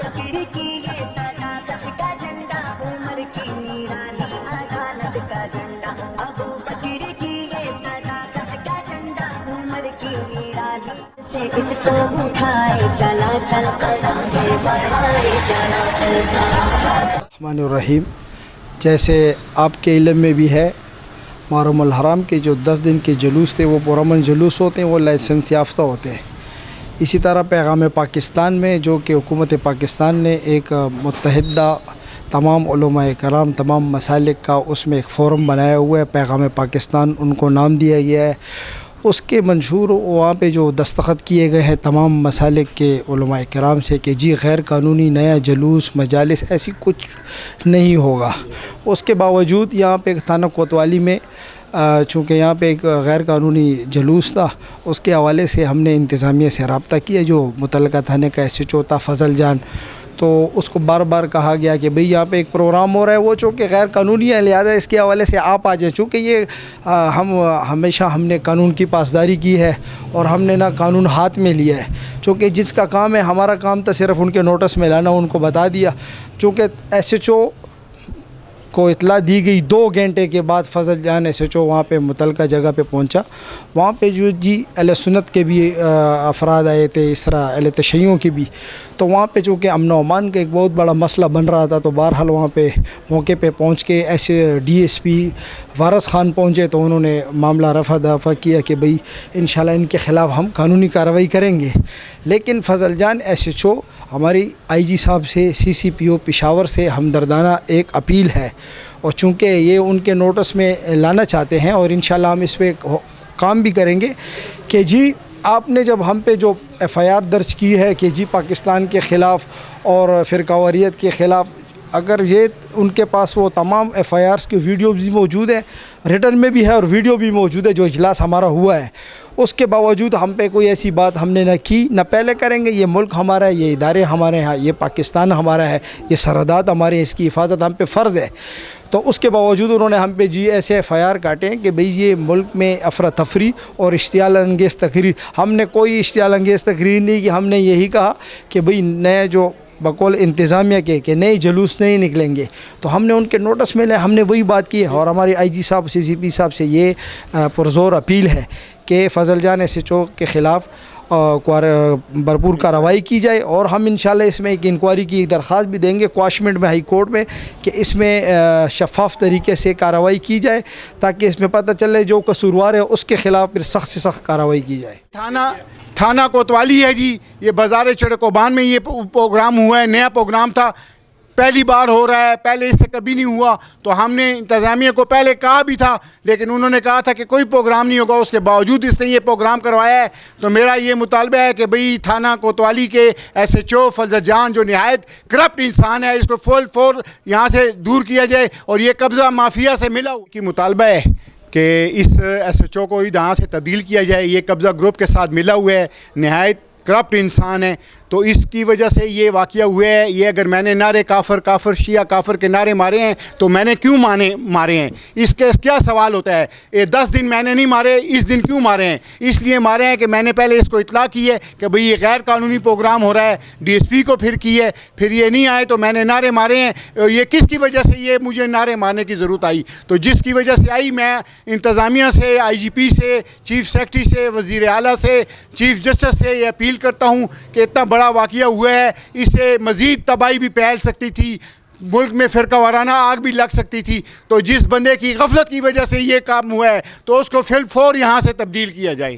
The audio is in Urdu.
فقیر کی یہ صداقت کا جھنڈا، عمر کی نرالی عدالت کا جھنڈا، ابو بکر کی یہ صداقت کا جھنڈا، عمر کی نرالی سے اس کو اٹھائے چلا چل قدم ہے بڑھائے چلا چل سارا۔ الرحمن الرحیم، جیسے آپ کے علم میں بھی ہے، محرم الحرام کے جو 10 دن کے جلوس تھے وہ پرامن جلوس ہوتے ہیں، وہ لائسنس یافتہ ہوتے ہیں۔ اسی طرح پیغام پاکستان میں جو کہ حکومت پاکستان نے ایک متحدہ تمام علماء کرام تمام مسالک کا اس میں ایک فورم بنایا ہوا ہے، پیغام پاکستان ان کو نام دیا گیا ہے۔ اس کے منشور وہاں پہ جو دستخط کیے گئے ہیں تمام مسالک کے علماء کرام سے کہ جی غیر قانونی نیا جلوس مجالس ایسی کچھ نہیں ہوگا۔ اس کے باوجود یہاں پہ تھانہ کوتوالی میں چونکہ یہاں پہ ایک غیر قانونی جلوس تھا، اس کے حوالے سے ہم نے انتظامیہ سے رابطہ کیا، جو متعلقہ تھانے کا ایس ایچ او تھا فضل جان، تو اس کو بار بار کہا گیا کہ بھئی یہاں پہ ایک پروگرام ہو رہا ہے، وہ چونکہ غیر قانونی ہے، لہذا اس کے حوالے سے آپ آ جائیں، چونکہ یہ ہمیشہ ہم نے قانون کی پاسداری کی ہے اور ہم نے نہ قانون ہاتھ میں لیا ہے، چونکہ جس کا کام ہے، ہمارا کام تھا صرف ان کے نوٹس میں لانا، ان کو بتا دیا۔ چونکہ ایس ایچ او کو اطلاع دی گئی 2 گھنٹے کے بعد فضل جان ایس ایچ او وہاں پہ متعلقہ جگہ پہ پہنچا، وہاں پہ جو اہل سنت کے بھی افراد آئے تھے، اس طرح اہل تشیعوں کی بھی، تو وہاں پہ چونکہ امن و امان کا ایک بہت بڑا مسئلہ بن رہا تھا، تو بہرحال وہاں پہ موقع پہ پہنچ کے ایسے D S P Waris Khan پہنچے تو انہوں نے معاملہ رفع دفع کیا کہ بھئی انشاءاللہ ان کے خلاف ہم قانونی کارروائی کریں گے۔ لیکن فضل جان ایس ایچ او ہماری آئی جی صاحب سے سی سی پی او پشاور سے ہمدردانہ ایک اپیل ہے، اور چونکہ یہ ان کے نوٹس میں لانا چاہتے ہیں اور انشاءاللہ ہم اس پہ کام بھی کریں گے کہ جی آپ نے جب ہم پہ جو ایف آئی آر درج کی ہے کہ جی پاکستان کے خلاف اور فرقہ واریت کے خلاف، اگر یہ ان کے پاس وہ تمام ایف آئی آرز کی ویڈیو بھی موجود ہے، ریٹن میں بھی ہے اور ویڈیو بھی موجود ہے جو اجلاس ہمارا ہوا ہے، اس کے باوجود ہم پہ کوئی ایسی بات ہم نے نہ کی نہ پہلے کریں گے۔ یہ ملک ہمارا ہے، یہ ادارے ہمارے ہیں، یہ پاکستان ہمارا ہے، یہ سرحدات ہمارے ہیں، اس کی حفاظت ہم پہ فرض ہے۔ تو اس کے باوجود انہوں نے ہم پہ جی ایسے ایف آئی آر کاٹے ہیں کہ بھئی یہ ملک میں افراتفری اور اشتعال انگیز تقریر، ہم نے کوئی اشتعال انگیز تقریر نہیں کی، ہم نے یہی کہا کہ بھئی نئے جو بقول انتظامیہ کے کہ نئے جلوس نہیں نکلیں گے، تو ہم نے ان کے نوٹس میں لے ہم نے وہی بات کی ہے، اور ہماری آئی جی صاحب سی سی پی صاحب سے یہ پرزور اپیل ہے کہ فضل جان ایس ایچ او کے خلاف بھرپور کارروائی کی جائے، اور ہم انشاءاللہ اس میں ایک انکوائری کی درخواست بھی دیں گے کواشمنٹ میں ہائی کورٹ میں کہ اس میں شفاف طریقے سے کارروائی کی جائے، تاکہ اس میں پتہ چلے جو قصوروار ہے اس کے خلاف پھر سخت سے سخت کارروائی کی جائے۔ تھانہ کوتوالی ہے جی، یہ بازار چڑکوبان میں یہ پروگرام ہوا ہے، نیا پروگرام تھا، پہلی بار ہو رہا ہے، پہلے اس سے کبھی نہیں ہوا، تو ہم نے انتظامیہ کو پہلے کہا بھی تھا، لیکن انہوں نے کہا تھا کہ کوئی پروگرام نہیں ہوگا، اس کے باوجود اس نے یہ پروگرام کروایا ہے۔ تو میرا یہ مطالبہ ہے کہ بھئی تھانہ کوتوالی کے ایس ایچ او فضل جان جو نہایت کرپٹ انسان ہے، اس کو فور یہاں سے دور کیا جائے، اور یہ قبضہ مافیا سے ملا کی مطالبہ ہے کہ اس ایس ایچ او کو یہاں سے تبدیل کیا جائے، یہ قبضہ گروپ کے ساتھ ملا ہوا ہے، نہایت کرپٹ انسان ہے، تو اس کی وجہ سے یہ واقعہ ہوئے ہے۔ یہ اگر میں نے نعرے کافر کافر شیعہ کافر کے نعرے مارے ہیں تو میں نے کیوں مارے ہیں؟ اس کے کیا سوال ہوتا ہے؟ یہ 10 دن میں نے نہیں مارے، اس دن کیوں مارے ہیں؟ اس لیے مارے ہیں کہ میں نے پہلے اس کو اطلاع کی ہے کہ بھئی یہ غیر قانونی پروگرام ہو رہا ہے، ڈی ایس پی کو پھر کی ہے، پھر یہ نہیں آئے تو میں نے نعرے مارے ہیں۔ یہ کس کی وجہ سے یہ مجھے نعرے مارنے کی ضرورت آئی؟ تو جس کی وجہ سے آئی، میں انتظامیہ سے، آئی جی پی سے، چیف سیکرٹری سے، وزیر اعلیٰ سے، چیف جسٹس سے یہ اپیل کرتا ہوں کہ اتنا بڑا واقعہ ہوا ہے، اس سے مزید تباہی بھی پھیل سکتی تھی، ملک میں فرقہ وارانہ آگ بھی لگ سکتی تھی، تو جس بندے کی غفلت کی وجہ سے یہ کام ہوا ہے تو اس کو فی الفور یہاں سے تبدیل کیا جائے۔